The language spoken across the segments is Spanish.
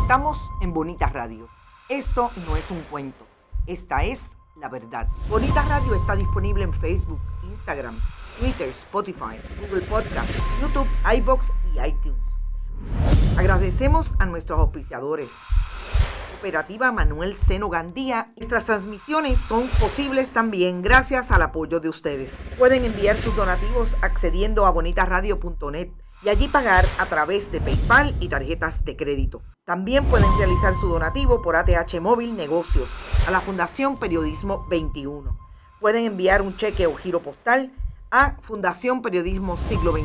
Estamos en Bonita Radio. Esto no es un cuento. Esta es la verdad. Bonita Radio está disponible en Facebook, Instagram, Twitter, Spotify, Google Podcast, YouTube, iVoox y iTunes. Agradecemos a nuestros auspiciadores. Cooperativa Manuel Seno Gandía. Nuestras transmisiones son posibles también gracias al apoyo de ustedes. Pueden enviar sus donativos accediendo a bonitaradio.net y allí pagar a través de PayPal y tarjetas de crédito. También pueden realizar su donativo por ATH Móvil Negocios a la Fundación Periodismo 21. Pueden enviar un cheque o giro postal a Fundación Periodismo Siglo XXI,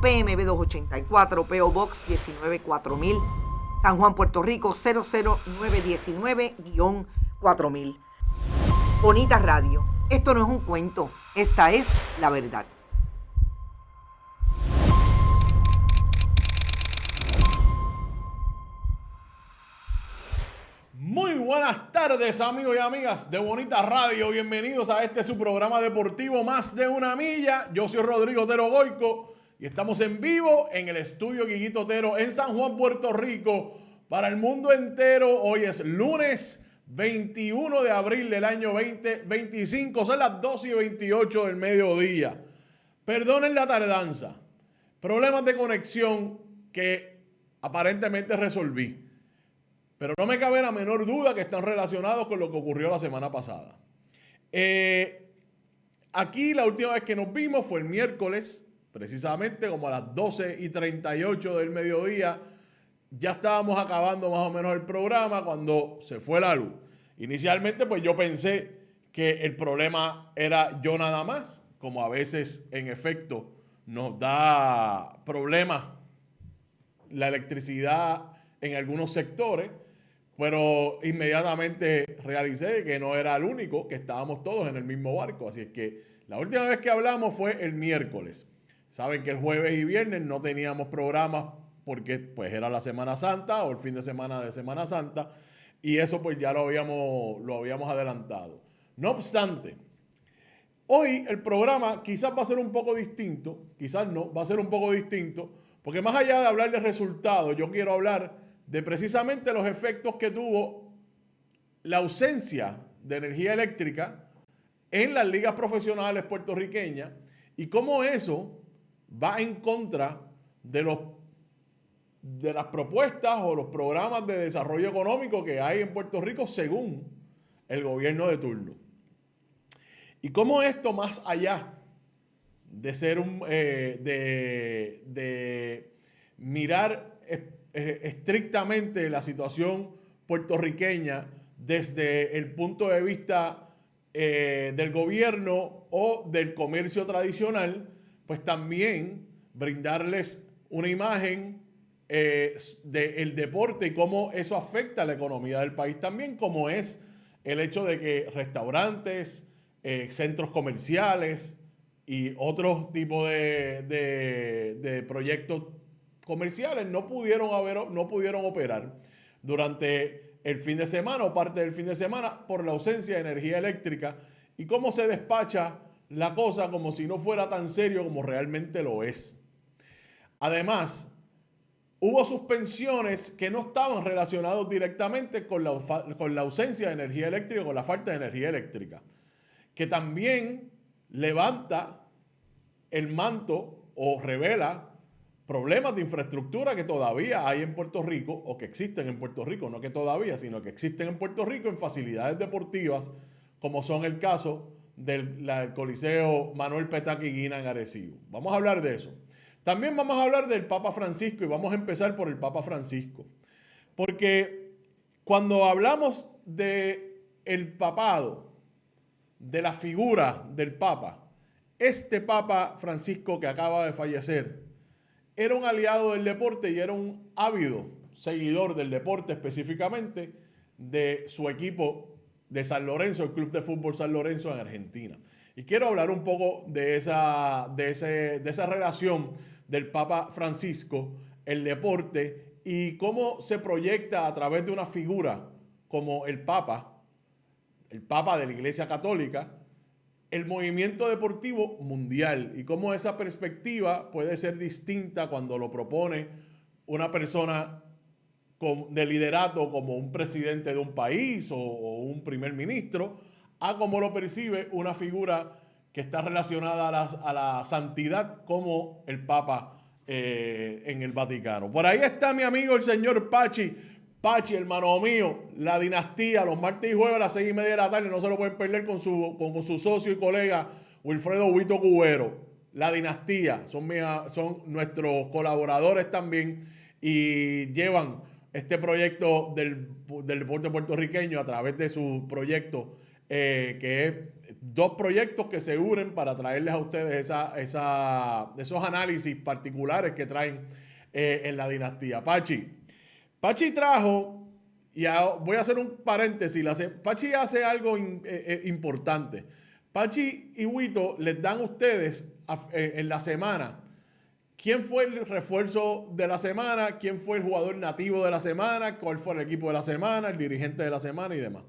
PMB 284, PO Box 194000, San Juan, Puerto Rico 00919-4000. Bonita Radio. Esto no es un cuento, esta es la verdad. Muy buenas tardes, amigos y amigas de Bonita Radio. Bienvenidos a este su programa deportivo Más de una Milla. Yo soy Rodrigo Otero Goico y estamos en vivo en el estudio Guiguito Otero en San Juan, Puerto Rico, para el mundo entero. Hoy es lunes 21 de abril del año 2025. Son las 12:28 del mediodía. Perdonen la tardanza. Problemas de conexión que aparentemente resolví. Pero no me cabe la menor duda que están relacionados con lo que ocurrió la semana pasada. Aquí la última vez que nos vimos fue el miércoles, precisamente como a las 12:38 del mediodía. Ya estábamos acabando más o menos el programa cuando se fue la luz. Inicialmente pues yo pensé que el problema era yo nada más, como a veces en efecto nos da problemas la electricidad en algunos sectores. Pero inmediatamente realicé que no era el único, que estábamos todos en el mismo barco. Así es que la última vez que hablamos fue el miércoles. Saben que el jueves y viernes no teníamos programas porque pues era la Semana Santa o el fin de Semana Santa. Y eso pues ya lo habíamos adelantado. No obstante, hoy el programa quizás va a ser un poco distinto. Quizás no, va a ser un poco distinto. Porque más allá de hablar de resultados, yo quiero hablar de precisamente los efectos que tuvo la ausencia de energía eléctrica en las ligas profesionales puertorriqueñas y cómo eso va en contra de las propuestas o los programas de desarrollo económico que hay en Puerto Rico según el gobierno de turno. Y cómo esto, más allá de ser de mirar estrictamente la situación puertorriqueña desde el punto de vista del gobierno o del comercio tradicional, pues también brindarles una imagen del deporte y cómo eso afecta a la economía del país también, como es el hecho de que restaurantes, centros comerciales y otros tipos de proyectos comerciales no pudieron operar durante el fin de semana o parte del fin de semana por la ausencia de energía eléctrica y cómo se despacha la cosa como si no fuera tan serio como realmente lo es. Además, hubo suspensiones que no estaban relacionadas directamente con la ausencia de energía eléctrica, con la falta de energía eléctrica, que también levanta el manto o revela problemas de infraestructura que todavía hay en Puerto Rico o que existen en Puerto Rico, no que todavía, sino que existen en Puerto Rico en facilidades deportivas como son el caso del Coliseo Manuel Petaqui Guina en Arecibo. Vamos a hablar de eso. También vamos a hablar del Papa Francisco y vamos a empezar por el Papa Francisco. Porque cuando hablamos del papado, de la figura del Papa, este Papa Francisco que acaba de fallecer, era un aliado del deporte y era un ávido seguidor del deporte, específicamente de su equipo de San Lorenzo, el Club de Fútbol San Lorenzo en Argentina. Y quiero hablar un poco de esa relación del Papa Francisco, el deporte y cómo se proyecta a través de una figura como el Papa de la Iglesia Católica, el movimiento deportivo mundial y cómo esa perspectiva puede ser distinta cuando lo propone una persona de liderato como un presidente de un país o un primer ministro, a como lo percibe una figura que está relacionada a la santidad como el Papa en el Vaticano. Por ahí está mi amigo el señor Pachi. Pachi, hermano mío, la dinastía, los martes y jueves a las 6:30 de la tarde, no se lo pueden perder con su socio y colega Wilfredo Huito Cubero. La dinastía, son nuestros colaboradores también y llevan este proyecto del deporte puertorriqueño a través de su proyecto, que es 2 proyectos que se unen para traerles a ustedes esos análisis particulares que traen en la dinastía. Pachi trajo, y voy a hacer un paréntesis, Pachi hace algo importante. Pachi y Huito les dan a ustedes en la semana quién fue el refuerzo de la semana, quién fue el jugador nativo de la semana, cuál fue el equipo de la semana, el dirigente de la semana y demás.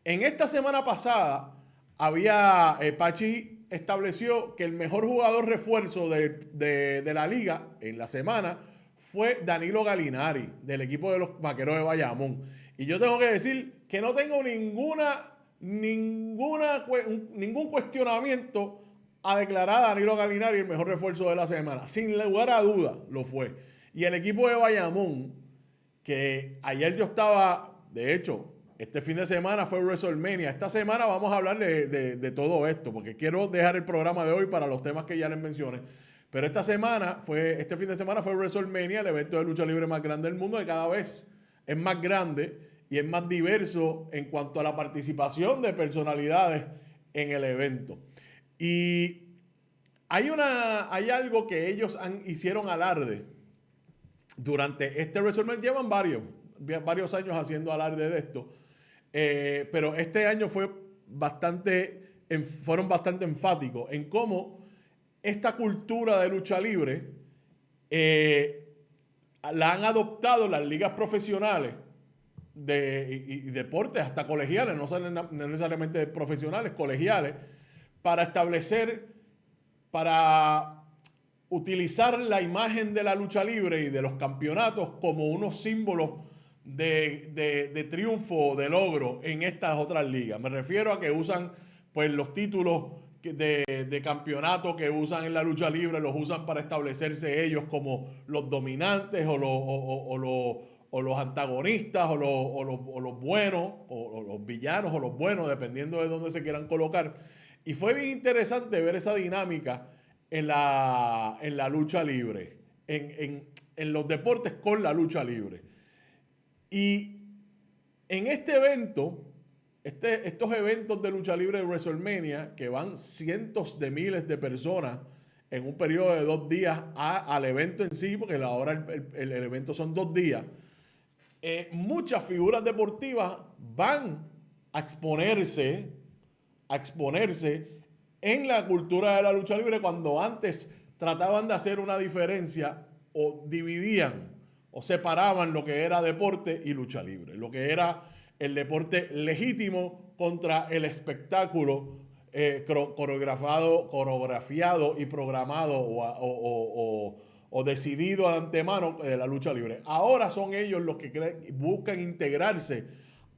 En esta semana pasada, Pachi estableció que el mejor jugador refuerzo de la liga en la semana fue Danilo Gallinari, del equipo de los Vaqueros de Bayamón. Y yo tengo que decir que no tengo ningún cuestionamiento a declarar a Danilo Gallinari el mejor refuerzo de la semana. Sin lugar a duda lo fue. Y el equipo de Bayamón, que ayer yo estaba, de hecho, este fin de semana fue WrestleMania. Esta semana vamos a hablar de todo esto, porque quiero dejar el programa de hoy para los temas que ya les mencioné. Pero este fin de semana fue WrestleMania, el evento de lucha libre más grande del mundo, que cada vez es más grande y es más diverso en cuanto a la participación de personalidades en el evento. Y hay algo que ellos hicieron alarde durante este WrestleMania. Llevan varios años haciendo alarde de esto, pero este año fueron bastante enfáticos en cómo esta cultura de lucha libre la han adoptado las ligas profesionales y deportes, hasta colegiales, no necesariamente profesionales, colegiales, para utilizar la imagen de la lucha libre y de los campeonatos como unos símbolos de triunfo, de logro en estas otras ligas. Me refiero a que usan pues los títulos de campeonato que usan en la lucha libre, los usan para establecerse ellos como los dominantes o los antagonistas o los buenos o los villanos o los buenos, dependiendo de dónde se quieran colocar. Y fue bien interesante ver esa dinámica en la lucha libre, en los deportes con la lucha libre. Y en este evento, estos eventos de lucha libre de WrestleMania, que van cientos de miles de personas en un periodo de 2 días al evento en sí, porque ahora el evento son 2 días, muchas figuras deportivas van a exponerse en la cultura de la lucha libre, cuando antes trataban de hacer una diferencia o dividían o separaban lo que era deporte y lucha libre, lo que era el deporte legítimo contra el espectáculo coreografiado y programado o decidido de antemano de la lucha libre. Ahora son ellos los que buscan integrarse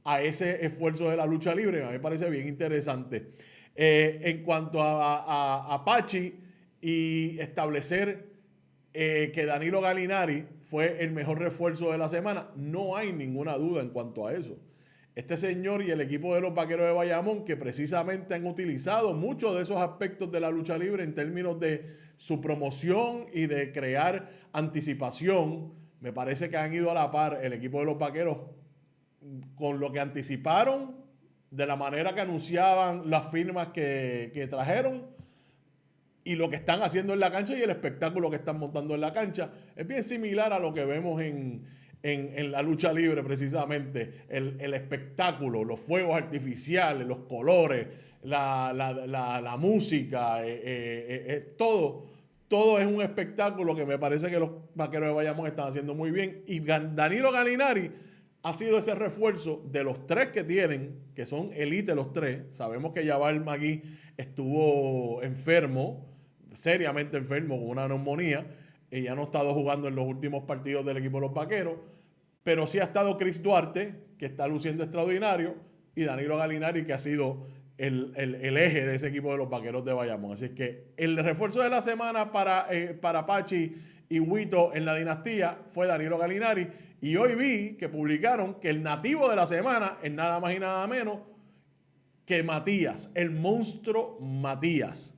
a ese esfuerzo de la lucha libre. A mí me parece bien interesante. En cuanto a Pachi y establecer que Danilo Gallinari fue el mejor refuerzo de la semana, no hay ninguna duda en cuanto a eso. Este señor y el equipo de los Vaqueros de Bayamón, que precisamente han utilizado muchos de esos aspectos de la lucha libre en términos de su promoción y de crear anticipación, me parece que han ido a la par el equipo de los Vaqueros con lo que anticiparon, de la manera que anunciaban las firmas que trajeron y lo que están haciendo en la cancha y el espectáculo que están montando en la cancha. Es bien similar a lo que vemos en la lucha libre, precisamente. El espectáculo, los fuegos artificiales, los colores, la música, todo es un espectáculo que me parece que los Vaqueros de Bayamón están haciendo muy bien. Y Danilo Gallinari ha sido ese refuerzo de los 3 que tienen, que son elite los 3. Sabemos que Jabal Magui estuvo enfermo, seriamente enfermo, con una neumonía, y ya no ha estado jugando en los últimos partidos del equipo de los Vaqueros. pero sí ha estado Chris Duarte, que está luciendo extraordinario, y Danilo Gallinari, que ha sido el eje de ese equipo de los Vaqueros de Bayamón. Así es que el refuerzo de la semana para Pachi y Huito en la dinastía fue Danilo Gallinari. Y hoy vi que publicaron que el nativo de la semana es nada más y nada menos que Matías, el monstruo Matías,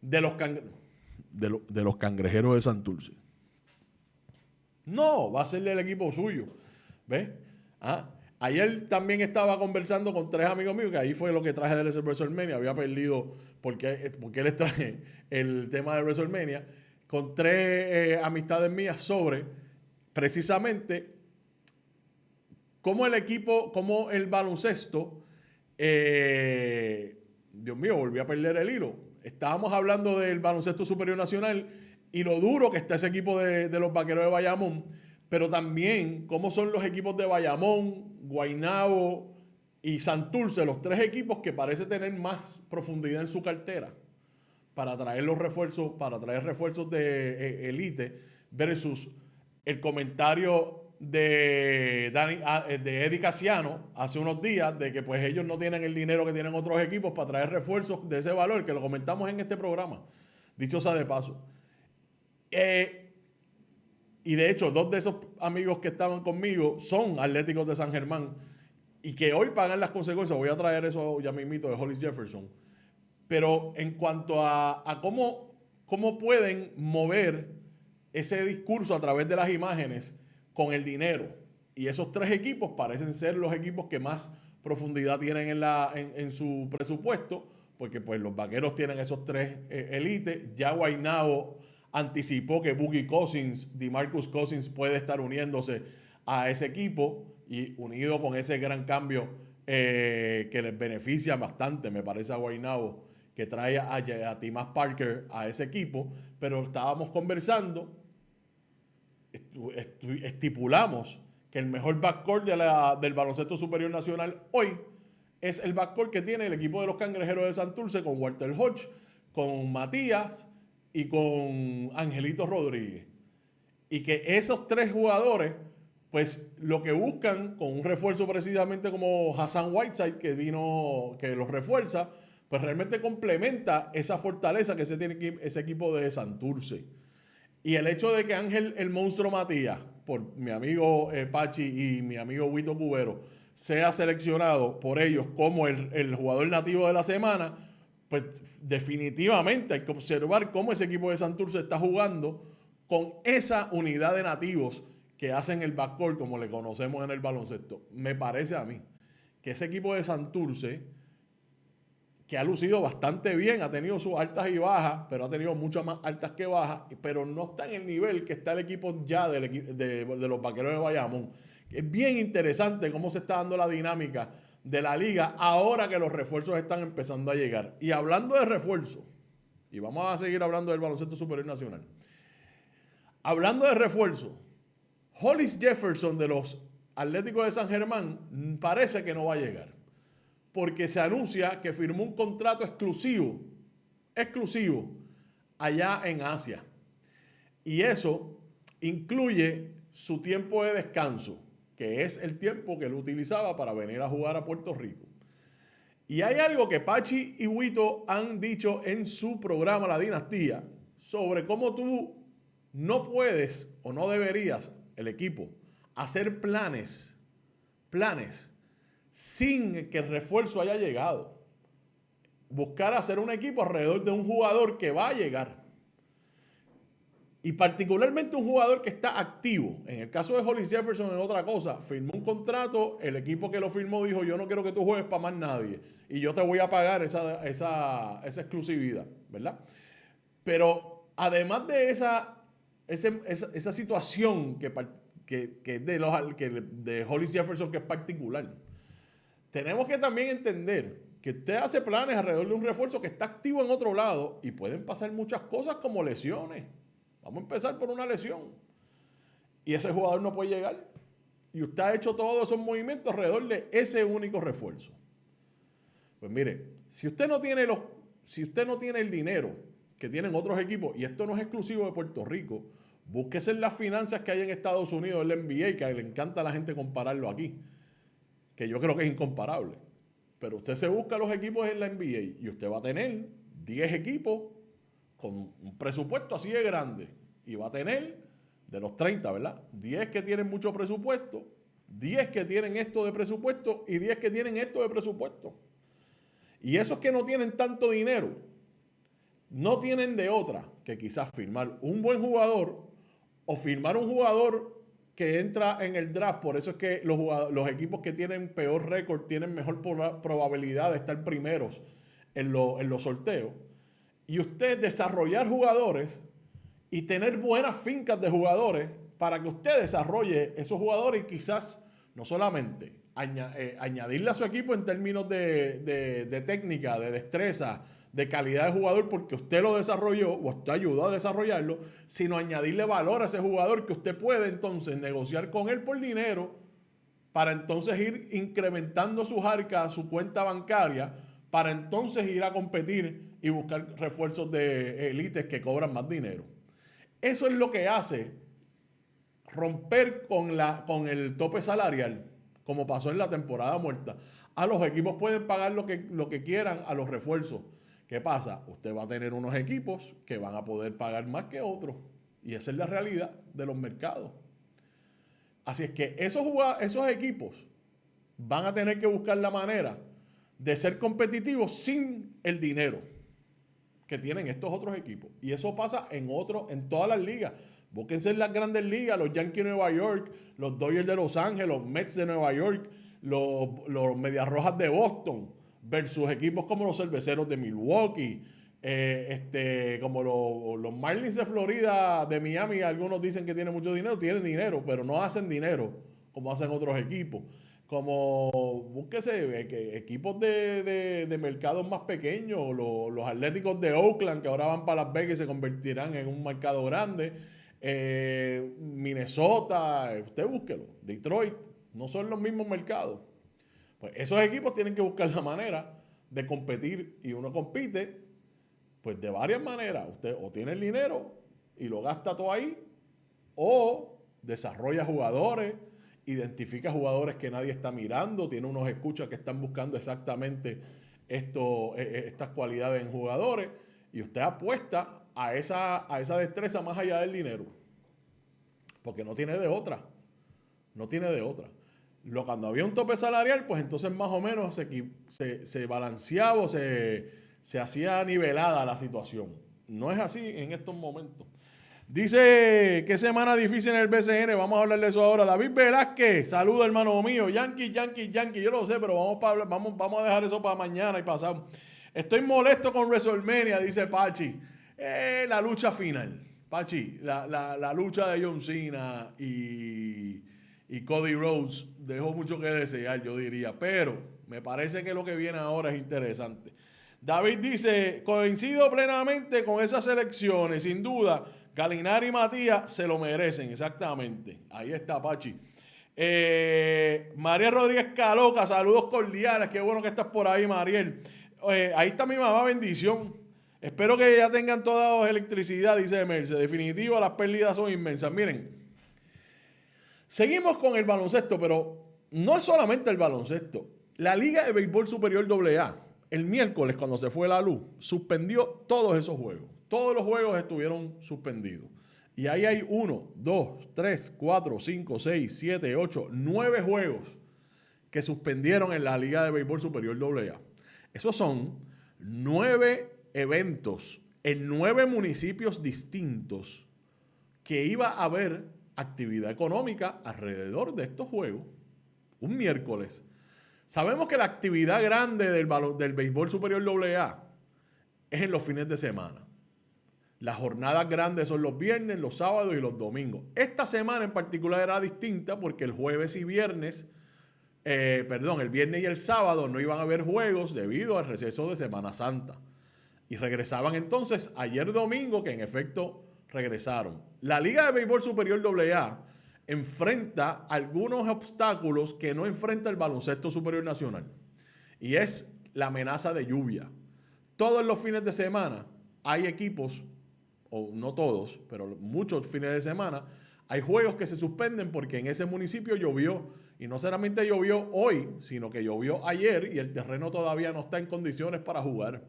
de los Cangrejeros de Santurce. No, va a ser del equipo suyo. ¿Ves? Ayer también estaba conversando con 3 amigos míos, que ahí fue lo que traje del WrestleMania. Había perdido porque les traje el tema de WrestleMania, con 3 amistades mías sobre precisamente cómo el baloncesto, Dios mío, volví a perder el hilo. Estábamos hablando del baloncesto superior nacional y lo duro que está ese equipo de los Vaqueros de Bayamón, pero también cómo son los equipos de Bayamón, Guaynabo y Santurce, los 3 equipos que parece tener más profundidad en su cartera para traer refuerzos de elite, versus el comentario de Eddie Casiano hace unos días de que pues ellos no tienen el dinero que tienen otros equipos para traer refuerzos de ese valor, que lo comentamos en este programa, dicho sea de paso. Y de hecho, 2 de esos amigos que estaban conmigo son atléticos de San Germán y que hoy pagan las consecuencias. Voy a traer eso ya mismito de Hollis Jefferson. Pero en cuanto a cómo pueden mover ese discurso a través de las imágenes con el dinero. Y esos 3 equipos parecen ser los equipos que más profundidad tienen en su presupuesto, porque pues los Vaqueros tienen esos 3 élites. Ya Guaynabo anticipó que Boogie Cousins, DeMarcus Cousins, puede estar uniéndose a ese equipo y unido con ese gran cambio que les beneficia bastante, me parece, a Guaynabo, que trae a Timas Parker a ese equipo. Pero estábamos conversando, estipulamos que el mejor backcourt del baloncesto superior nacional hoy es el backcourt que tiene el equipo de los Cangrejeros de Santurce, con Walter Hodge, con Matías y con Angelito Rodríguez. Y que esos 3 jugadores, pues lo que buscan con un refuerzo precisamente como Hassan Whiteside, que los refuerza, pues realmente complementa esa fortaleza que tiene ese equipo de Santurce. Y el hecho de que Ángel el monstruo Matías, por mi amigo Pachi y mi amigo Huito Cubero, sea seleccionado por ellos como el jugador nativo de la semana, pues definitivamente hay que observar cómo ese equipo de Santurce está jugando con esa unidad de nativos que hacen el backcourt, como le conocemos en el baloncesto. Me parece a mí que ese equipo de Santurce, que ha lucido bastante bien, ha tenido sus altas y bajas, pero ha tenido muchas más altas que bajas, pero no está en el nivel que está el equipo ya de los Vaqueros de Bayamón. Es bien interesante cómo se está dando la dinámica de la liga ahora que los refuerzos están empezando a llegar. Y hablando de refuerzos, y vamos a seguir hablando del baloncesto superior nacional. Hablando de refuerzos, Hollis Jefferson de los Atléticos de San Germán parece que no va a llegar, porque se anuncia que firmó un contrato exclusivo allá en Asia. Y eso incluye su tiempo de descanso, que es el tiempo que él utilizaba para venir a jugar a Puerto Rico. Y hay algo que Pachi y Huito han dicho en su programa La Dinastía sobre cómo tú no puedes o no deberías, el equipo, hacer planes sin que el refuerzo haya llegado. Buscar hacer un equipo alrededor de un jugador que va a llegar. Y particularmente un jugador que está activo. En el caso de Hollis Jefferson es otra cosa. Firmó un contrato, el equipo que lo firmó dijo: yo no quiero que tú juegues para más nadie y yo te voy a pagar esa exclusividad, ¿verdad? Pero además de esa situación que de Hollis Jefferson, que es particular, tenemos que también entender que usted hace planes alrededor de un refuerzo que está activo en otro lado y pueden pasar muchas cosas como lesiones. Vamos a empezar por una lesión. Y ese jugador no puede llegar. Y usted ha hecho todos esos movimientos alrededor de ese único refuerzo. Pues mire, si usted no tiene el dinero que tienen otros equipos, y esto no es exclusivo de Puerto Rico, Búsquese en las finanzas que hay en Estados Unidos, en la NBA, que le encanta a la gente compararlo aquí, que yo creo que es incomparable. Pero usted se busca los equipos en la NBA y usted va a tener 10 equipos con un presupuesto así de grande. Y va a tener, de los 30, ¿verdad? 10 que tienen mucho presupuesto, 10 que tienen esto de presupuesto y 10 que tienen esto de presupuesto. Y esos que no tienen tanto dinero, no tienen de otra que quizás firmar un buen jugador o firmar un jugador que entra en el draft. Por eso es que los equipos que tienen peor récord tienen mejor probabilidad de estar primeros en los sorteos. Y usted desarrollar jugadores y tener buenas fincas de jugadores para que usted desarrolle esos jugadores y quizás no solamente añadirle a su equipo en términos de técnica, de destreza, de calidad de jugador porque usted lo desarrolló o usted ayudó a desarrollarlo, sino añadirle valor a ese jugador que usted puede entonces negociar con él por dinero para entonces ir incrementando sus arcas, su cuenta bancaria, para entonces ir a competir y buscar refuerzos de élites que cobran más dinero. Eso es lo que hace romper con el tope salarial, como pasó en la temporada muerta. Los equipos pueden pagar lo que quieran a los refuerzos. ¿Qué pasa? Usted va a tener unos equipos que van a poder pagar más que otros. Y esa es la realidad de los mercados. Así es que esos equipos van a tener que buscar la manera de ser competitivos sin el dinero que tienen estos otros equipos. Y eso pasa en todas las ligas. Búsquense en las grandes ligas, los Yankees de Nueva York, los Dodgers de Los Ángeles, los Mets de Nueva York, los Medias Rojas de Boston, versus equipos como los Cerveceros de Milwaukee, como los Marlins de Florida, de Miami. Algunos dicen que tienen mucho dinero, tienen dinero, pero no hacen dinero como hacen otros equipos. Como, búsquese, equipos de mercados más pequeños, los Atléticos de Oakland, que ahora van para Las Vegas y se convertirán en un mercado grande. Minnesota, usted búsquelo. Detroit, no son los mismos mercados. Pues esos equipos tienen que buscar la manera de competir y uno compite pues de varias maneras. Usted o tiene el dinero y lo gasta todo ahí o desarrolla jugadores, identifica jugadores que nadie está mirando, tiene unos escuchas que están buscando exactamente estas cualidades en jugadores y usted apuesta a esa destreza más allá del dinero porque no tiene de otra. No tiene de otra. Cuando había un tope salarial, pues entonces más o menos se balanceaba o se hacía nivelada la situación. No es así en estos momentos. Dice, ¿qué semana difícil en el BCN? Vamos a hablar de eso ahora. David Velázquez, saludo hermano mío. Yankee. Yo lo sé, pero vamos a dejar eso para mañana y pasado. Estoy molesto con WrestleMania, dice Pachi. La lucha final. Pachi, la lucha de John Cena y Cody Rhodes dejó mucho que desear, yo diría. Pero me parece que lo que viene ahora es interesante. David dice, coincido plenamente con esas elecciones, sin duda. Gallinari y Matías se lo merecen, exactamente. Ahí está, Pachi. María Rodríguez Caloca, saludos cordiales. Qué bueno que estás por ahí, Mariel. Ahí está mi mamá, bendición. Espero que ya tengan toda electricidad, dice Merce. Definitiva, las pérdidas son inmensas. Miren, seguimos con el baloncesto, pero no es solamente el baloncesto. La Liga de Béisbol Superior AA, el miércoles, cuando se fue la luz, suspendió todos esos juegos. Todos los juegos estuvieron suspendidos. Y ahí hay 1, 2, 3, 4, 5, 6, 7, 8, 9 juegos que suspendieron en la Liga de Béisbol Superior AA. Esos son 9 eventos en 9 municipios distintos que iba a haber actividad económica alrededor de estos juegos. Un miércoles. Sabemos que la actividad grande del Béisbol Superior AA es en los fines de semana. Las jornadas grandes son los viernes, los sábados y los domingos. Esta semana en particular era distinta porque el jueves y viernes, el viernes y el sábado no iban a haber juegos debido al receso de Semana Santa. Y regresaban entonces ayer domingo, que en efecto regresaron. La Liga de Béisbol Superior AA enfrenta algunos obstáculos que no enfrenta el baloncesto superior nacional. Y es la amenaza de lluvia. Todos los fines de semana hay equipos o no todos, pero muchos fines de semana, hay juegos que se suspenden porque en ese municipio llovió. Y no solamente llovió hoy, sino que llovió ayer y el terreno todavía no está en condiciones para jugar.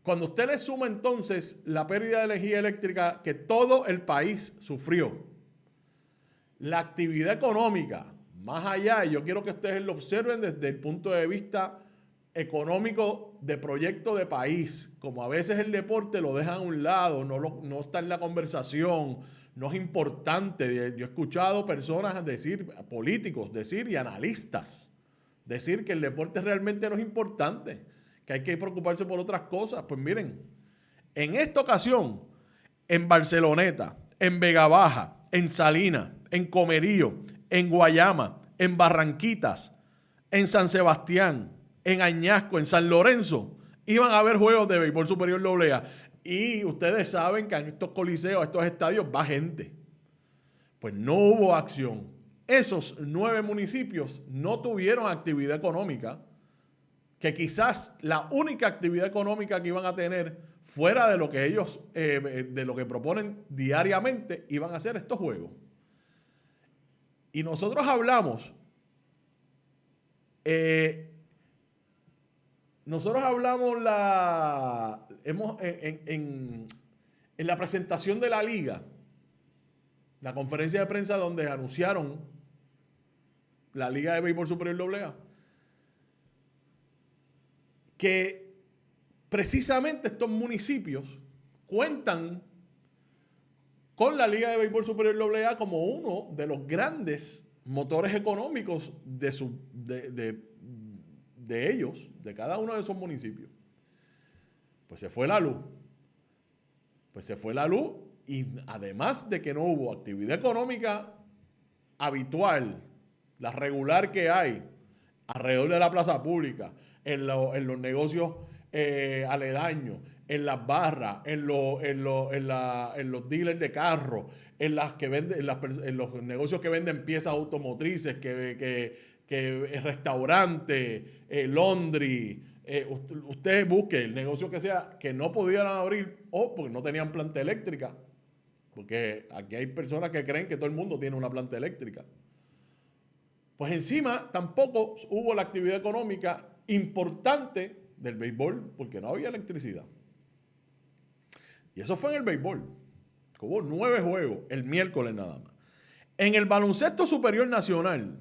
Cuando usted le suma entonces la pérdida de energía eléctrica que todo el país sufrió, la actividad económica, más allá, y yo quiero que ustedes lo observen desde el punto de vista económico de proyecto de país, como a veces el deporte lo dejan a un lado, no está en la conversación, no es importante. Yo he escuchado personas decir, políticos decir y analistas decir que el deporte realmente no es importante, que hay que preocuparse por otras cosas. Pues miren, en esta ocasión, en Barceloneta, en Vega Baja, en Salinas, en Comerío, en Guayama, en Barranquitas, en San Sebastián, en Añasco, en San Lorenzo, iban a haber juegos de béisbol superior AA. Y ustedes saben que en estos coliseos, a estos estadios, va gente. Pues no hubo acción. Esos 9 municipios no tuvieron actividad económica, que quizás la única actividad económica que iban a tener fuera de lo que ellos, de lo que proponen diariamente, iban a hacer estos juegos. Y nosotros hablamos, en la presentación de la liga, la conferencia de prensa donde anunciaron la Liga de Béisbol Superior AA, que precisamente estos municipios cuentan con la Liga de Béisbol Superior AA como uno de los grandes motores económicos de ellos, de cada uno de esos municipios. Pues se fue la luz. Y además de que no hubo actividad económica habitual, la regular que hay alrededor de la plaza pública, en los negocios aledaños, en las barras, en los dealers de carros, en los negocios que venden piezas automotrices, restaurantes, laundry. Usted busque el negocio que sea, que no pudieran abrir o porque no tenían planta eléctrica. Porque aquí hay personas que creen que todo el mundo tiene una planta eléctrica. Pues encima tampoco hubo la actividad económica importante del béisbol porque no había electricidad. Y eso fue en el béisbol. Hubo 9 juegos el miércoles nada más. En el baloncesto superior nacional,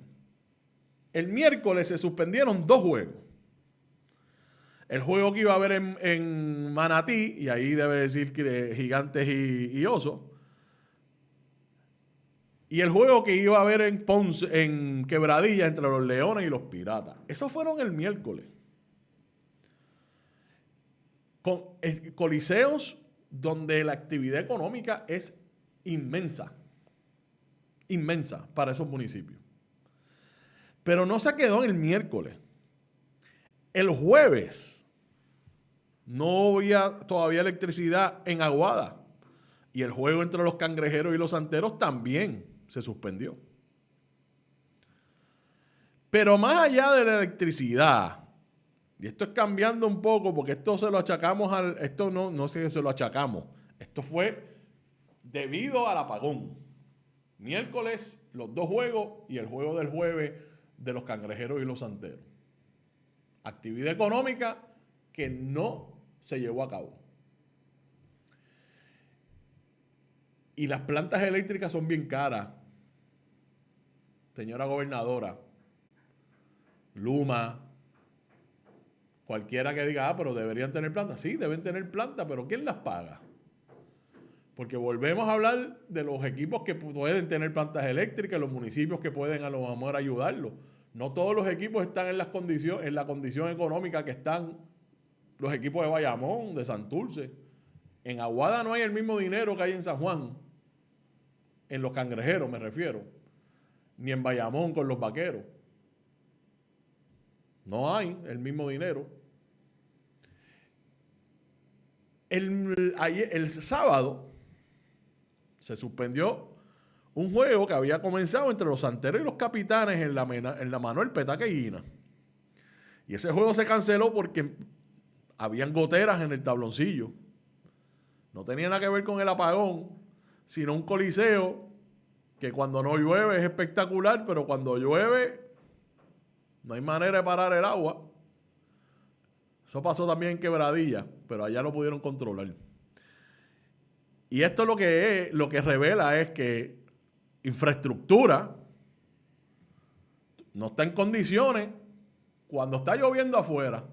el miércoles se suspendieron 2 juegos. El juego que iba a haber en Manatí, y ahí debe decir que Gigantes y Osos. Y el juego que iba a haber en Ponce, en Quebradilla, entre los Leones y los Piratas. Esos fueron el miércoles. Con coliseos donde la actividad económica es inmensa. Inmensa para esos municipios. Pero no se quedó en el miércoles. El jueves no había todavía electricidad en Aguada. Y el juego entre los Cangrejeros y los Santeros también se suspendió. Pero más allá de la electricidad, y esto es cambiando un poco porque esto se lo achacamos esto no sé si se lo achacamos. Esto fue debido al apagón. Miércoles los 2 juegos y el juego del jueves de los Cangrejeros y los Santeros. Actividad económica que no se llevó a cabo. Y las plantas eléctricas son bien caras. Señora gobernadora, Luma, cualquiera que diga, pero deberían tener plantas. Sí, deben tener plantas, pero ¿quién las paga? Porque volvemos a hablar de los equipos que pueden tener plantas eléctricas, los municipios que pueden a lo mejor ayudarlos. No todos los equipos están en la condición económica que están los equipos de Bayamón, de Santurce. En Aguada no hay el mismo dinero que hay en San Juan. En los Cangrejeros me refiero. Ni en Bayamón con los Vaqueros. No hay el mismo dinero. El sábado se suspendió un juego que había comenzado entre los Santeros y los Capitanes en la Manuel Petaca y Guina. Y ese juego se canceló porque habían goteras en el tabloncillo. no tenía nada que ver con el apagón, sino un coliseo que cuando no llueve es espectacular, pero cuando llueve no hay manera de parar el agua. Eso pasó también en Quebradilla, pero allá lo pudieron controlar. Y esto lo que revela es que infraestructura no está en condiciones cuando está lloviendo afuera.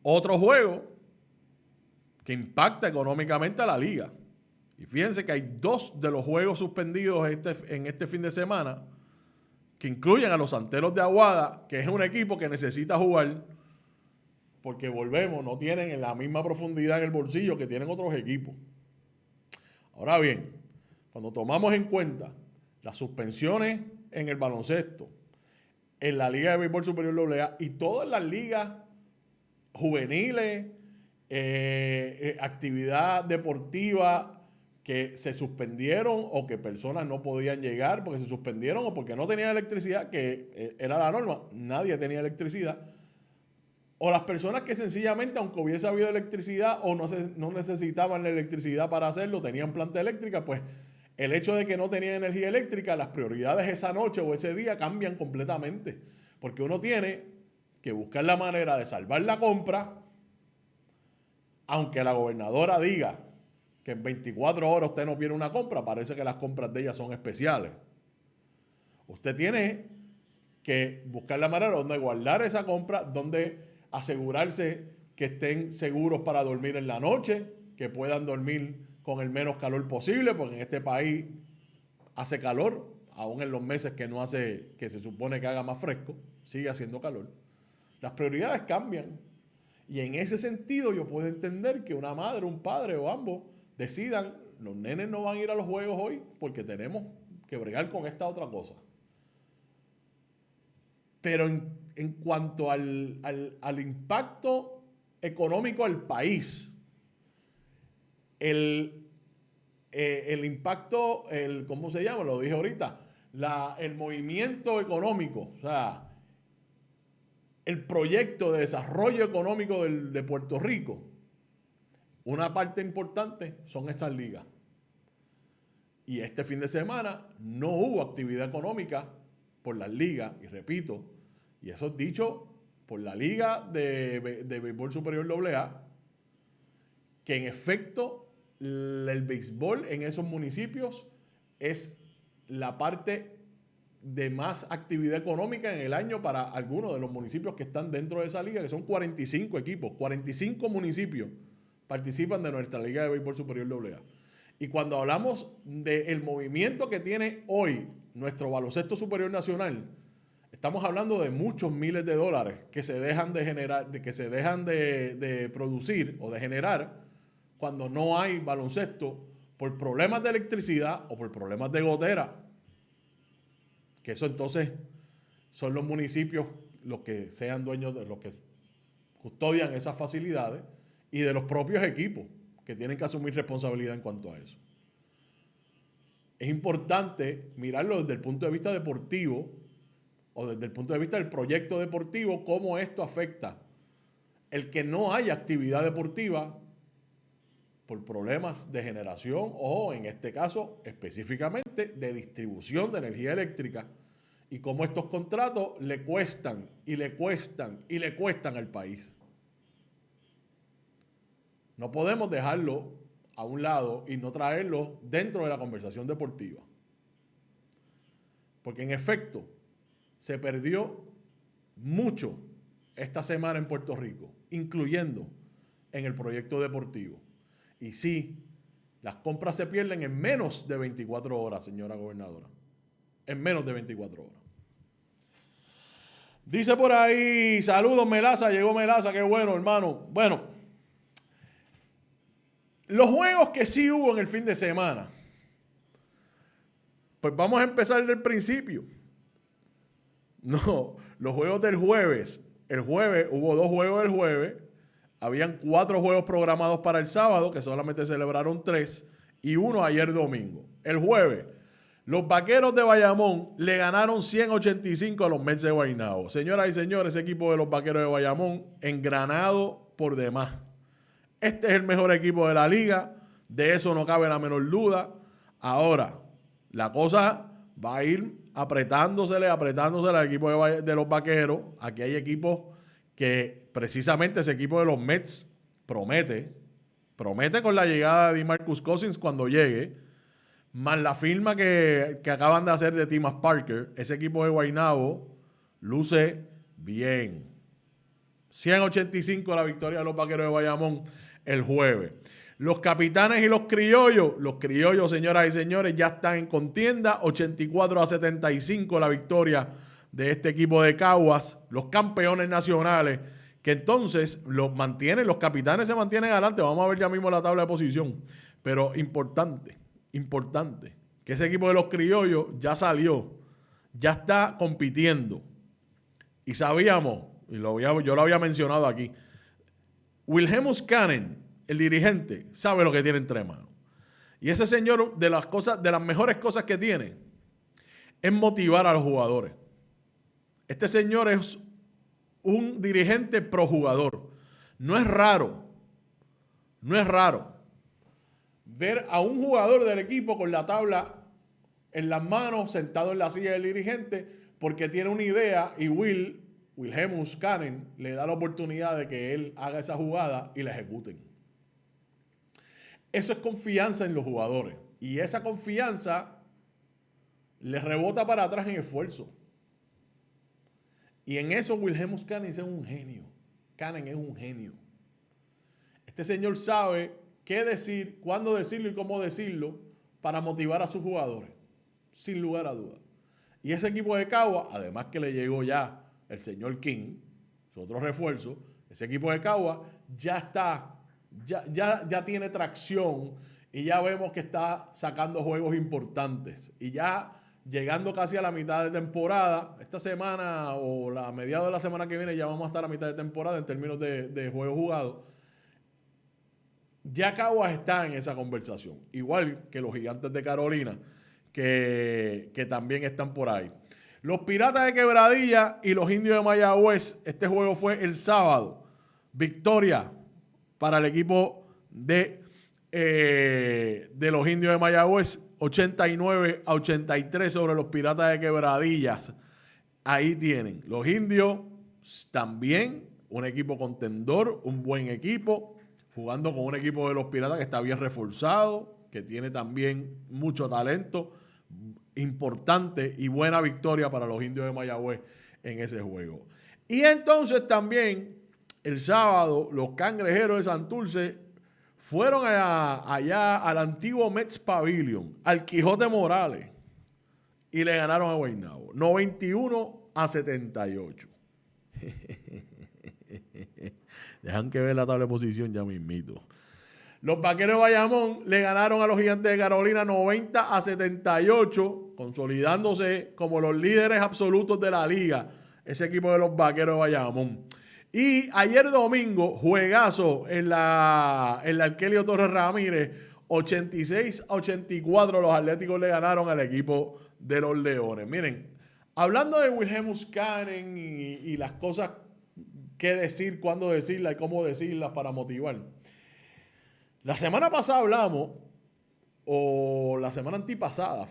Otro juego que impacta económicamente a la liga. Y fíjense que hay 2 de los juegos suspendidos en este fin de semana que incluyen a los Santeros de Aguada, que es un equipo que necesita jugar porque volvemos, no tienen la misma profundidad en el bolsillo que tienen otros equipos. Ahora bien, cuando tomamos en cuenta las suspensiones en el baloncesto, en la Liga de Béisbol Superior AA y todas las ligas juveniles, actividad deportiva que se suspendieron o que personas no podían llegar porque se suspendieron o porque no tenían electricidad, que era la norma, nadie tenía electricidad, o las personas que sencillamente, aunque hubiese habido electricidad o no necesitaban la electricidad para hacerlo, tenían planta eléctrica, pues el hecho de que no tenían energía eléctrica, las prioridades esa noche o ese día cambian completamente, porque uno tiene que buscar la manera de salvar la compra, aunque la gobernadora diga que en 24 horas usted no viene una compra, parece que las compras de ella son especiales. Usted tiene que buscar la manera donde guardar esa compra, donde asegurarse que estén seguros para dormir en la noche, que puedan dormir con el menos calor posible, porque en este país hace calor, aún en los meses que se supone que haga más fresco, sigue haciendo calor. Las prioridades cambian. Y en ese sentido yo puedo entender que una madre, un padre o ambos decidan, los nenes no van a ir a los juegos hoy porque tenemos que bregar con esta otra cosa. Pero en cuanto al impacto económico al país, el impacto, ¿cómo se llama? Lo dije ahorita, el movimiento económico, o sea, el proyecto de desarrollo económico de Puerto Rico, una parte importante son estas ligas. Y este fin de semana no hubo actividad económica por las ligas, y repito, y eso es dicho por la Liga de Béisbol Superior AA, que en efecto el béisbol en esos municipios es la parte de más actividad económica en el año para algunos de los municipios que están dentro de esa liga, que son 45 equipos, 45 municipios participan de nuestra Liga de Béisbol Superior AA. Y cuando hablamos del movimiento que tiene hoy nuestro baloncesto superior nacional, estamos hablando de muchos miles de dólares que se dejan de generar, que se dejan de producir o de generar cuando no hay baloncesto por problemas de electricidad o por problemas de gotera. Que eso entonces son los municipios los que sean dueños de los que custodian esas facilidades y de los propios equipos que tienen que asumir responsabilidad en cuanto a eso. Es importante mirarlo desde el punto de vista deportivo o desde el punto de vista del proyecto deportivo, cómo esto afecta el que no haya actividad deportiva por problemas de generación o, en este caso, específicamente de distribución de energía eléctrica y cómo estos contratos le cuestan y le cuestan y le cuestan al país. No podemos dejarlo a un lado y no traerlo dentro de la conversación deportiva. Porque en efecto, se perdió mucho esta semana en Puerto Rico, incluyendo en el proyecto deportivo. Y sí, las compras se pierden en menos de 24 horas, señora gobernadora. En menos de 24 horas. Dice por ahí, saludos Melaza, llegó Melaza, qué bueno hermano. Bueno, los juegos que sí hubo en el fin de semana, pues vamos a empezar desde el principio. No, los juegos del jueves. El jueves, hubo 2 juegos del jueves. Habían 4 juegos programados para el sábado, que solamente celebraron 3, y 1 ayer domingo. El jueves, los Vaqueros de Bayamón le ganaron 185 a los Mets de Guaynabo. Señoras y señores, ese equipo de los Vaqueros de Bayamón engranado por demás. Este es el mejor equipo de la liga. De eso no cabe la menor duda. Ahora, la cosa va a ir apretándosele al equipo de los Vaqueros. Aquí hay equipos que precisamente ese equipo de los Mets promete con la llegada de DeMarcus Cousins cuando llegue, más la firma que acaban de hacer de Timas Parker. Ese equipo de Guaynabo luce bien. 185 la victoria de los Vaqueros de Bayamón el jueves. Los Capitanes y los Criollos, señoras y señores, ya están en contienda. 84-75 la victoria de este equipo de Caguas. Los campeones nacionales, que entonces los Capitanes se mantienen adelante. Vamos a ver ya mismo la tabla de posición. Pero importante, que ese equipo de los Criollos ya salió, ya está compitiendo. Y sabíamos, yo lo había mencionado aquí, Wilhelmus Cannon, el dirigente, sabe lo que tiene entre manos. Y ese señor, de las mejores cosas que tiene, es motivar a los jugadores. Este señor es un dirigente pro jugador. No es raro ver a un jugador del equipo con la tabla en las manos, sentado en la silla del dirigente, porque tiene una idea y Wilhelmus Cannon le da la oportunidad de que él haga esa jugada y la ejecuten. Eso es confianza en los jugadores. Y esa confianza les rebota para atrás en esfuerzo. Y en eso Wilhelmus Cannon es un genio. Este señor sabe qué decir, cuándo decirlo y cómo decirlo para motivar a sus jugadores. Sin lugar a dudas. Y ese equipo de Cagua, además que le llegó ya el señor King, su otro refuerzo, ese equipo de Cagua ya está, ya tiene tracción y ya vemos que está sacando juegos importantes. Y ya llegando casi a la mitad de temporada, esta semana o la mediados de la semana que viene ya vamos a estar a mitad de temporada en términos de juegos jugados. Ya Caguas está en esa conversación, igual que los Gigantes de Carolina, que también están por ahí. Los Piratas de Quebradilla y los Indios de Mayagüez, este juego fue el sábado. Victoria para el equipo de los Indios de Mayagüez, 89-83 sobre los Piratas de Quebradillas. Ahí tienen. Los Indios también, un equipo contendor, un buen equipo, jugando con un equipo de los Piratas que está bien reforzado, que tiene también mucho talento, importante y buena victoria para los Indios de Mayagüez en ese juego. Y entonces también el sábado los Cangrejeros de Santurce fueron allá al antiguo Mets Pavilion, al Quijote Morales, y le ganaron a Guaynabo 91-78. Dejan que ver la tabla de posición ya mismito. Los Vaqueros de Bayamón le ganaron a los Gigantes de Carolina 90-78, consolidándose como los líderes absolutos de la liga, ese equipo de los Vaqueros de Bayamón. Y ayer domingo, juegazo en la Arquelio Torres Ramírez, 86-84, los Atléticos le ganaron al equipo de los Leones. Miren, hablando de Wilhelmus Cannon y las cosas que decir, cuándo decirlas y cómo decirlas para motivar. La semana pasada hablamos, o la semana antipasada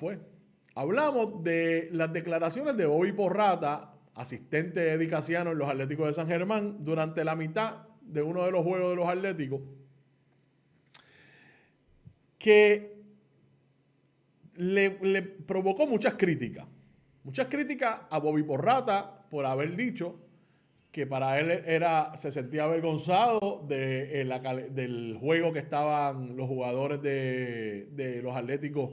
hablamos de las declaraciones de Bobby Porrata, asistente de Eddie Casiano en los Atléticos de San Germán, durante la mitad de uno de los juegos de los Atléticos, que le provocó muchas críticas a Bobby Porrata por haber dicho que para él se sentía avergonzado del juego que estaban los jugadores de los Atléticos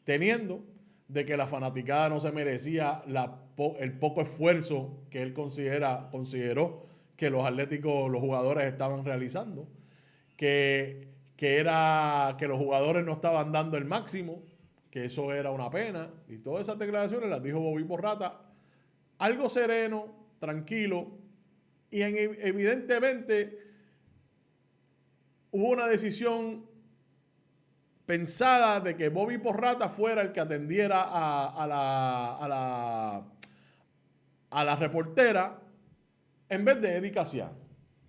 teniendo, de que la fanaticada no se merecía el poco esfuerzo que él consideró que los Atléticos, los jugadores estaban realizando, que los jugadores no estaban dando el máximo, que eso era una pena, y todas esas declaraciones las dijo Bobby Porrata, algo sereno, tranquilo, y evidentemente hubo una decisión pensada de que Bobby Porrata fuera el que atendiera a la reportera en vez de Eddie Casiano.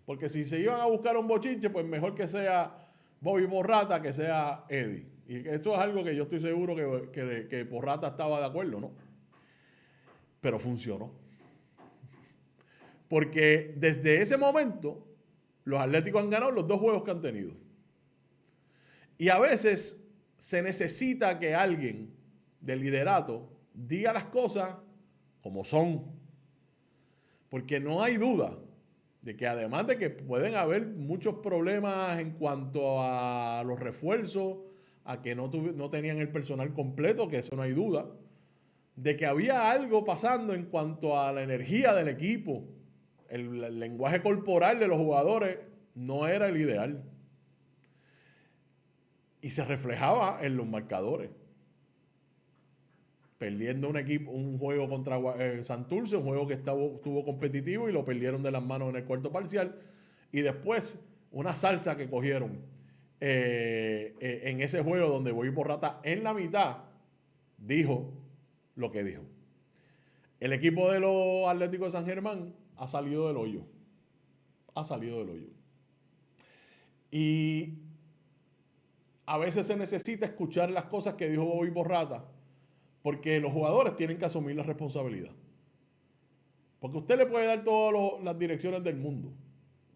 Porque si se iban a buscar un bochinche, pues mejor que sea Bobby Porrata que sea Eddie. Y esto es algo que yo estoy seguro que Porrata estaba de acuerdo, ¿no? Pero funcionó. Porque desde ese momento, los Atléticos han ganado los 2 juegos que han tenido. Y a veces se necesita que alguien del liderato diga las cosas como son. Porque no hay duda de que además de que pueden haber muchos problemas en cuanto a los refuerzos, a que no tenían el personal completo, que eso no hay duda, de que había algo pasando en cuanto a la energía del equipo, el lenguaje corporal de los jugadores no era el ideal. Y se reflejaba en los marcadores. Perdiendo un juego contra Santurce, un juego que estuvo competitivo y lo perdieron de las manos en el cuarto parcial. Y después una salsa que cogieron en ese juego donde Bobby Porrata en la mitad dijo lo que dijo. El equipo de los Atléticos de San Germán ha salido del hoyo. Ha salido del hoyo. Y a veces se necesita escuchar las cosas que dijo Bobby Porrata, porque los jugadores tienen que asumir la responsabilidad. Porque usted le puede dar todas las direcciones del mundo,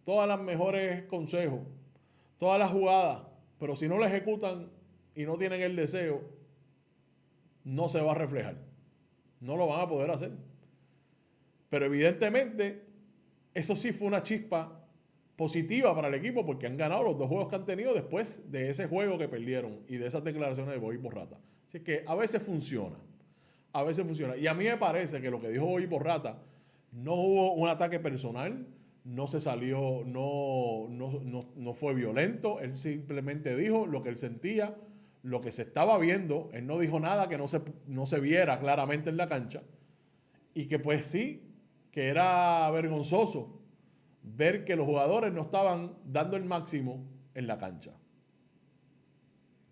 todas las mejores consejos, todas las jugadas, pero si no la ejecutan y no tienen el deseo, no se va a reflejar. No lo van a poder hacer. Pero evidentemente, eso sí fue una chispa positiva para el equipo porque han ganado los 2 juegos que han tenido después de ese juego que perdieron y de esas declaraciones de Bobby Porrata. Así que a veces funciona. A veces funciona. Y a mí me parece que lo que dijo Bobby Porrata, no hubo un ataque personal, no se salió, no fue violento. Él simplemente dijo lo que él sentía, lo que se estaba viendo. Él no dijo nada que no se viera claramente en la cancha. Y que pues sí, que era vergonzoso ver que los jugadores no estaban dando el máximo en la cancha.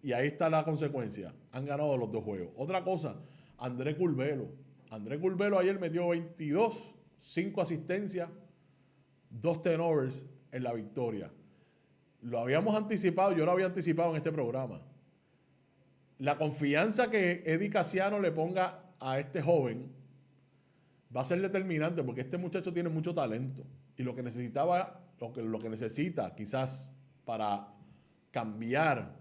Y ahí está la consecuencia. Han ganado los 2 juegos. Otra cosa, André Curvelo. André Curvelo ayer metió 22, 5 asistencias, 2 turnovers en la victoria. Lo habíamos anticipado, yo lo había anticipado en este programa. La confianza que Eddie Casiano le ponga a este joven va a ser determinante porque este muchacho tiene mucho talento. Y lo que necesita quizás para cambiar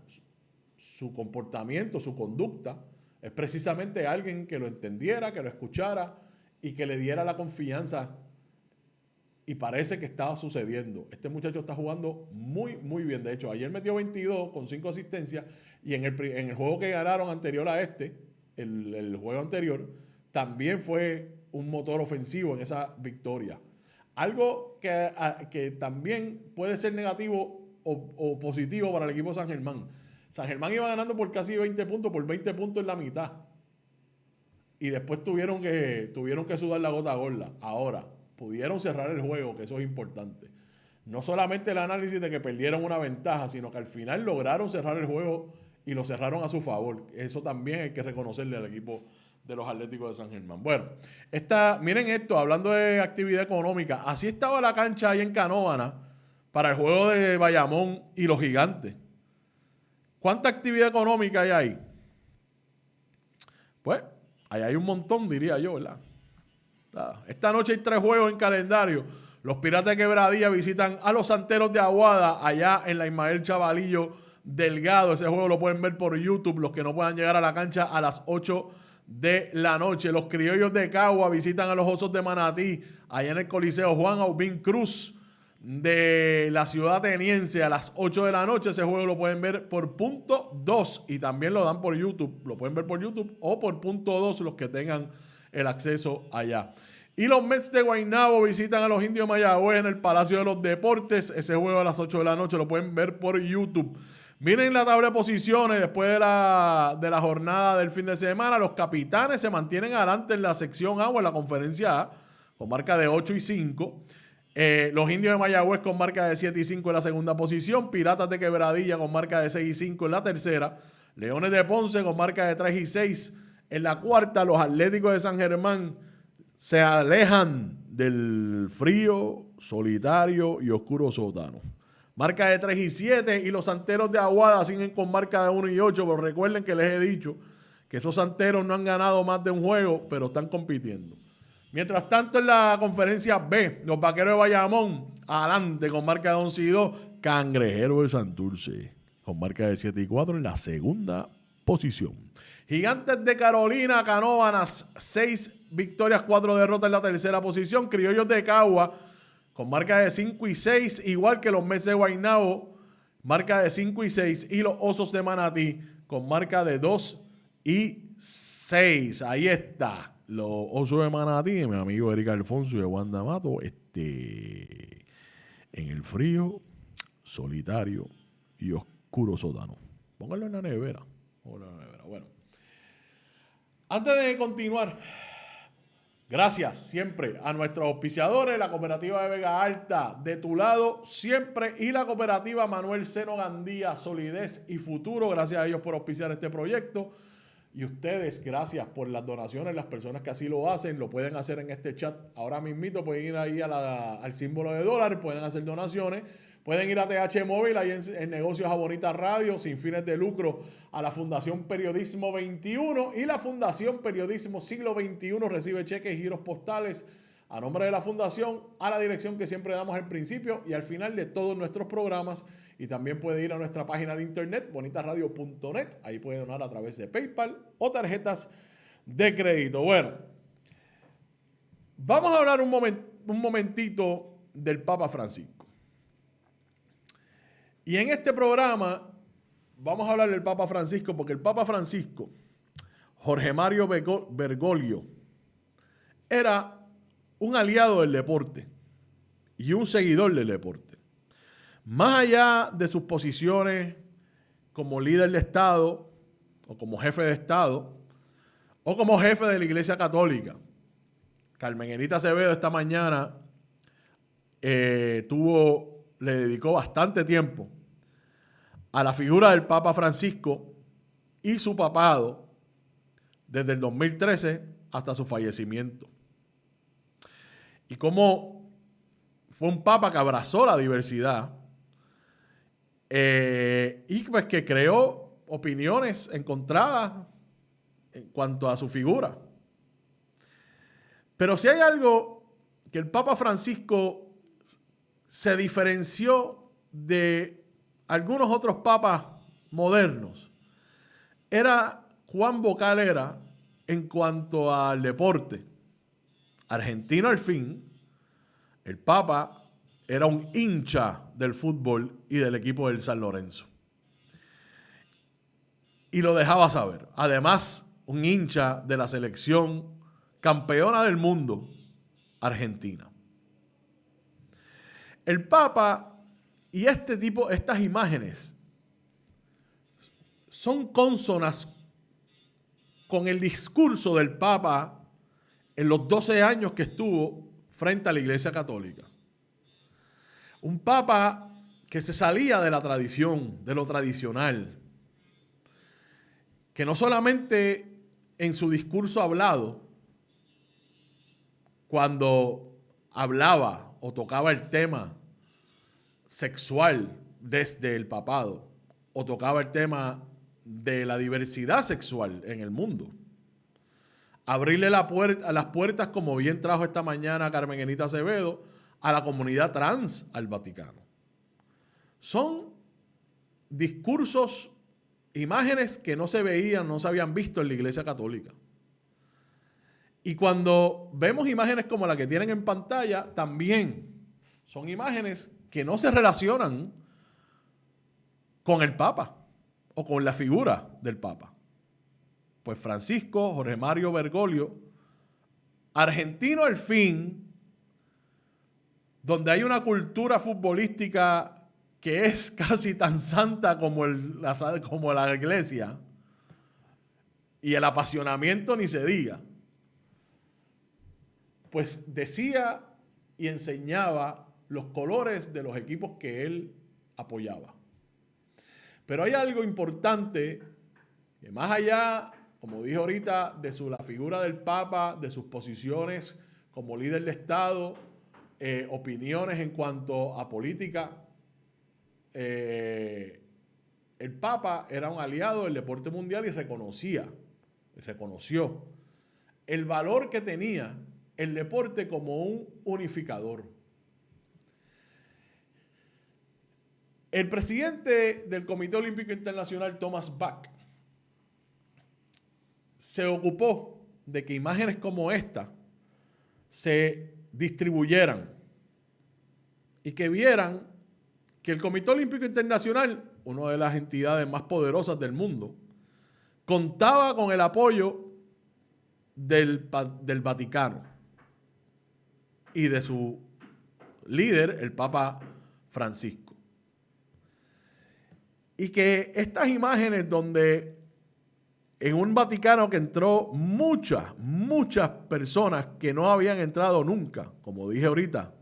su comportamiento, su conducta, es precisamente alguien que lo entendiera, que lo escuchara y que le diera la confianza. Y parece que estaba sucediendo. Este muchacho está jugando muy, muy bien. De hecho, ayer metió 22 con 5 asistencias y en el juego que ganaron anterior a el juego anterior, también fue un motor ofensivo en esa victoria. Algo que también puede ser negativo o positivo para el equipo de San Germán. San Germán iba ganando por casi 20 puntos, por 20 puntos en la mitad. Y después tuvieron que sudar la gota gorda. Ahora, pudieron cerrar el juego, que eso es importante. No solamente el análisis de que perdieron una ventaja, sino que al final lograron cerrar el juego y lo cerraron a su favor. Eso también hay que reconocerle al equipo de los Atléticos de San Germán. Bueno, miren esto, hablando de actividad económica. Así estaba la cancha ahí en Canóvana para el juego de Bayamón y los Gigantes. ¿Cuánta actividad económica hay ahí? Pues, ahí hay un montón, diría yo, ¿verdad? Esta noche hay 3 juegos en calendario. Los Piratas de Quebradilla visitan a los Santeros de Aguada, allá en la Ismael Chavalillo Delgado. Ese juego lo pueden ver por YouTube, los que no puedan llegar a la cancha a las 8 de la noche. Los Criollos de Cagua visitan a los Osos de Manatí, allá en el Coliseo Juan Aubín Cruz de la ciudad ateniense a las 8 de la noche. Ese juego lo pueden ver por punto 2 y también lo dan por YouTube. Lo pueden ver por YouTube o por punto 2 los que tengan el acceso allá. Y los Mets de Guaynabo visitan a los Indios de Mayagüez en el Palacio de los Deportes. Ese juego a las 8 de la noche lo pueden ver por YouTube. Miren la tabla de posiciones después de la jornada del fin de semana. Los Capitanes se mantienen adelante en la sección A o en la conferencia A con marca de 8 y 5. Los Indios de Mayagüez con marca de 7 y 5 en la segunda posición. Piratas de Quebradilla con marca de 6 y 5 en la tercera. Leones de Ponce con marca de 3 y 6 en la cuarta. Los Atléticos de San Germán se alejan del frío, solitario y oscuro sótano. Marca de 3-7 y los Santeros de Aguada siguen con marca de 1-8, pero recuerden que les he dicho que esos Santeros no han ganado más de un juego, pero están compitiendo. Mientras tanto, en la conferencia B, los Vaqueros de Bayamón, adelante con marca de 11-2, Cangrejeros de Santurce, con marca de 7-4 en la segunda posición. Gigantes de Carolina, Canóvanas, 6 victorias, 4 derrotas en la tercera posición. Criollos de Cagua, con marca de 5-6, igual que los Mets de Guaynabo, marca de 5-6. Y los Osos de Manatí, con marca de 2-6. Ahí está. Los Osos de Manatí, mi amigo Eric Alfonso y de Wanda Mato, en el frío, solitario y oscuro sótano. Pónganlo en la nevera. Bueno, antes de continuar, gracias siempre a nuestros auspiciadores, la Cooperativa de Vega Alta, de tu lado siempre, y la Cooperativa Manuel Seno Gandía, solidez y futuro. Gracias a ellos por auspiciar este proyecto. Y ustedes, gracias por las donaciones. Las personas que así lo hacen, lo pueden hacer en este chat. Ahora mismito pueden ir ahí al símbolo de dólar, pueden hacer donaciones. Pueden ir a TH Móvil, ahí en Negocios a Bonita Radio, sin fines de lucro, a la Fundación Periodismo 21. Y la Fundación Periodismo Siglo XXI recibe cheques y giros postales a nombre de la Fundación, a la dirección que siempre damos al principio y al final de todos nuestros programas. Y también puede ir a nuestra página de internet, bonitaradio.net. Ahí puede donar a través de PayPal o tarjetas de crédito. Bueno, vamos a hablar un momentito del Papa Francisco. Y en este programa vamos a hablar del Papa Francisco porque el Papa Francisco, Jorge Mario Bergoglio, era un aliado del deporte y un seguidor del deporte. Más allá de sus posiciones como líder de Estado o como jefe de Estado o como jefe de la Iglesia Católica, Carmen Enita Acevedo esta mañana le dedicó bastante tiempo a la figura del Papa Francisco y su papado desde el 2013 hasta su fallecimiento. Y cómo fue un papa que abrazó la diversidad y pues que creó opiniones encontradas en cuanto a su figura. Pero si hay algo que el Papa Francisco se diferenció de algunos otros papas modernos, era Juan Bocalera en cuanto al deporte. Argentino al fin, el Papa era un hincha del fútbol y del equipo del San Lorenzo. Y lo dejaba saber. Además, un hincha de la selección campeona del mundo, Argentina. El Papa y estas imágenes son cónsonas con el discurso del Papa en los 12 años que estuvo frente a la Iglesia Católica. Un Papa que se salía de la tradición, de lo tradicional, que no solamente en su discurso hablado, cuando hablaba o tocaba el tema sexual desde el papado, o tocaba el tema de la diversidad sexual en el mundo, abrirle las puertas, como bien trajo esta mañana Carmen Enita Acevedo, a la comunidad trans al Vaticano. Son discursos, imágenes que no se veían, no se habían visto en la Iglesia Católica. Y cuando vemos imágenes como la que tienen en pantalla, también son imágenes que no se relacionan con el Papa o con la figura del Papa. Pues Francisco, Jorge Mario Bergoglio, argentino al fin, donde hay una cultura futbolística que es casi tan santa como la iglesia, y el apasionamiento ni se diga, pues decía y enseñaba los colores de los equipos que él apoyaba. Pero hay algo importante que más allá, como dije ahorita, de la figura del Papa, de sus posiciones como líder de Estado, opiniones en cuanto a política. El Papa era un aliado del deporte mundial y reconoció el valor que tenía el deporte como un unificador. El presidente del Comité Olímpico Internacional, Thomas Bach, se ocupó de que imágenes como esta se distribuyeran y que vieran que el Comité Olímpico Internacional, una de las entidades más poderosas del mundo, contaba con el apoyo del Vaticano y de su líder, el Papa Francisco. Y que estas imágenes donde en un Vaticano que entró muchas personas que no habían entrado nunca, como dije ahorita,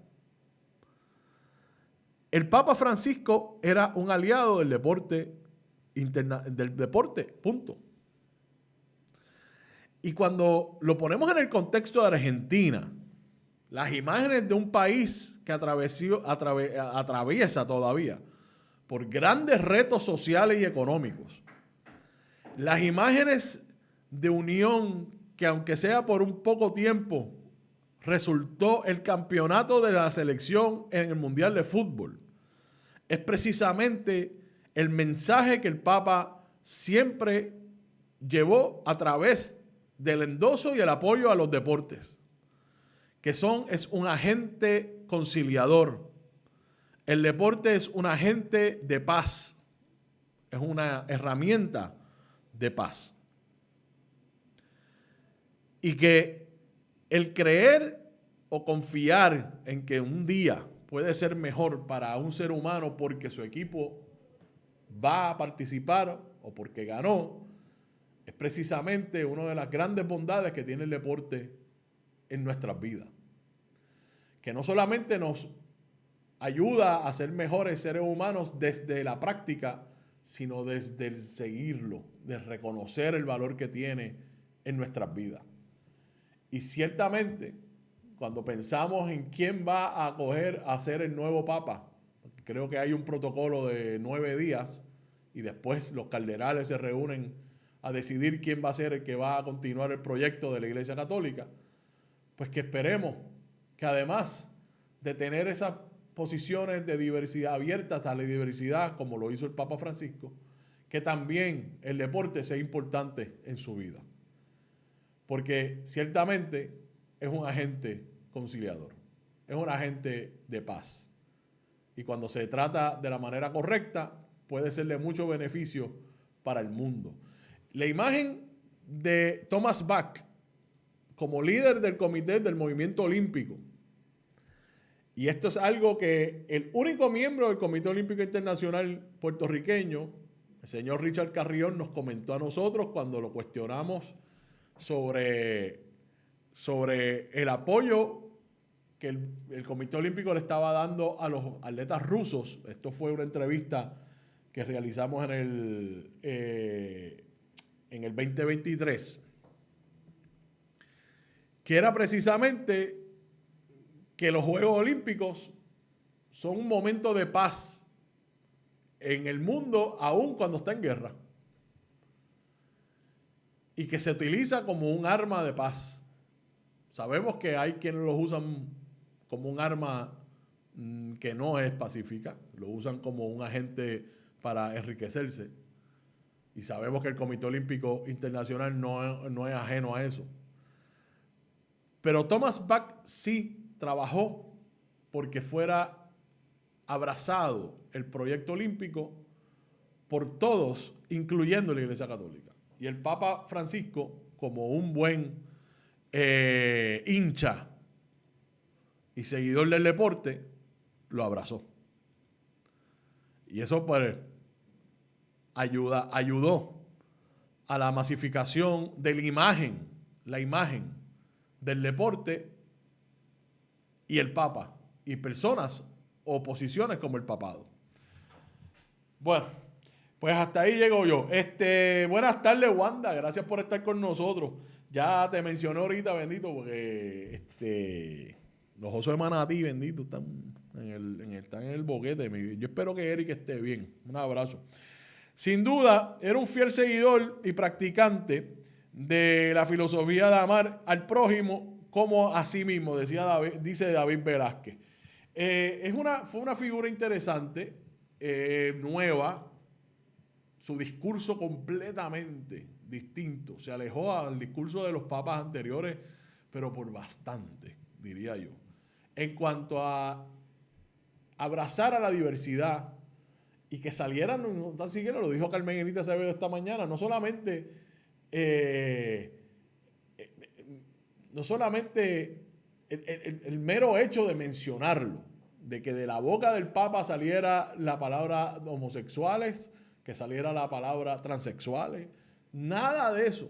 el Papa Francisco era un aliado del deporte, punto. Y cuando lo ponemos en el contexto de Argentina, las imágenes de un país que atraviesa todavía por grandes retos sociales y económicos, las imágenes de unión que, aunque sea por un poco tiempo, resultó el campeonato de la selección en el Mundial de Fútbol, es precisamente el mensaje que el Papa siempre llevó a través del endoso y el apoyo a los deportes, que es un agente conciliador. El deporte es un agente de paz, es una herramienta de paz. Y que el creer o confiar en que un día puede ser mejor para un ser humano porque su equipo va a participar o porque ganó, es precisamente una de las grandes bondades que tiene el deporte en nuestras vidas. Que no solamente nos ayuda a ser mejores seres humanos desde la práctica, sino desde el seguirlo, de reconocer el valor que tiene en nuestras vidas. Y ciertamente, cuando pensamos en quién va a ser el nuevo Papa, creo que hay un protocolo de 9 días y después los cardenales se reúnen a decidir quién va a ser el que va a continuar el proyecto de la Iglesia Católica, pues que esperemos que además de tener esas posiciones de diversidad abiertas a la diversidad, como lo hizo el Papa Francisco, que también el deporte sea importante en su vida. Porque ciertamente es un agente conciliador, es un agente de paz. Y cuando se trata de la manera correcta, puede ser de mucho beneficio para el mundo. La imagen de Thomas Bach como líder del comité del movimiento olímpico, y esto es algo que el único miembro del Comité Olímpico Internacional puertorriqueño, el señor Richard Carrión, nos comentó a nosotros cuando lo cuestionamos sobre el apoyo que el Comité Olímpico le estaba dando a los atletas rusos. Esto fue una entrevista que realizamos en el 2023, que era precisamente que los Juegos Olímpicos son un momento de paz en el mundo, aun cuando está en guerra, y que se utiliza como un arma de paz. Sabemos que hay quienes los usan como un arma que no es pacífica, lo usan como un agente para enriquecerse, y sabemos que el Comité Olímpico Internacional no es ajeno a eso. Pero Thomas Bach sí trabajó porque fuera abrazado el proyecto olímpico por todos, incluyendo la Iglesia Católica. Y el Papa Francisco, como un buen hincha y seguidor del deporte, lo abrazó. Y eso pues ayudó a la masificación de la imagen del deporte y el Papa, y personas o posiciones como el papado. Bueno, pues hasta ahí llego yo. Buenas tardes, Wanda. Gracias por estar con nosotros. Ya te mencioné ahorita, bendito, porque los osos de Manatí, bendito, están en el boquete. Yo espero que Eric esté bien. Un abrazo. Sin duda, era un fiel seguidor y practicante de la filosofía de amar al prójimo como a sí mismo, dice David Velázquez. Fue una figura interesante, nueva, su discurso completamente distinto. Se alejó al discurso de los papas anteriores, pero por bastante, diría yo. En cuanto a abrazar a la diversidad y que salieran, no tan siquiera lo dijo Carmen Enita Acevedo esta mañana, no solamente el mero hecho de mencionarlo, de que de la boca del Papa saliera la palabra homosexuales, que saliera la palabra transexuales, nada de eso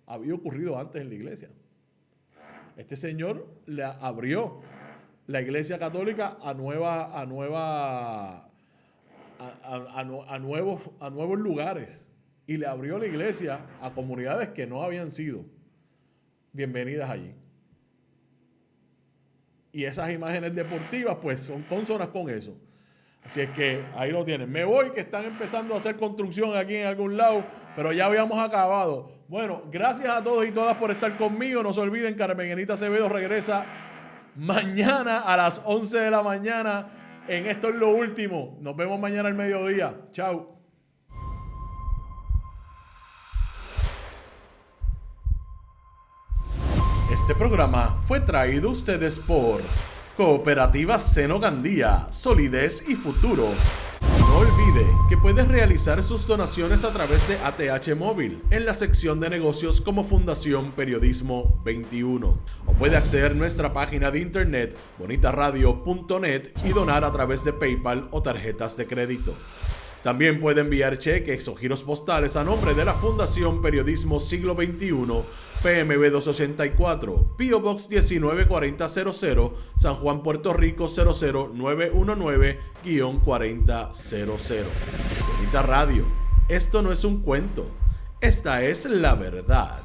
había ocurrido antes en la iglesia. Este señor le abrió la iglesia católica a nuevos lugares y le abrió la iglesia a comunidades que no habían sido bienvenidas allí. Y esas imágenes deportivas pues son cónsonas con eso. Así es que ahí lo tienen. Me voy, que están empezando a hacer construcción aquí en algún lado, pero ya habíamos acabado. Bueno, gracias a todos y todas por estar conmigo. No se olviden, Carmen Enita Acevedo regresa mañana a las 11 de la mañana en Esto es lo Último. Nos vemos mañana al mediodía. Chao. Este programa fue traído a ustedes por Cooperativa Seno Gandía, Solidez y Futuro. No olvide que puedes realizar sus donaciones a través de ATH Móvil en la sección de negocios como Fundación Periodismo 21. O puede acceder a nuestra página de internet bonitaradio.net y donar a través de PayPal o tarjetas de crédito. También puede enviar cheques o giros postales a nombre de la Fundación Periodismo Siglo XXI, PMB 284, P.O. Box 194000, San Juan, Puerto Rico 00919-4000. Bonita Radio, esto no es un cuento, esta es la verdad.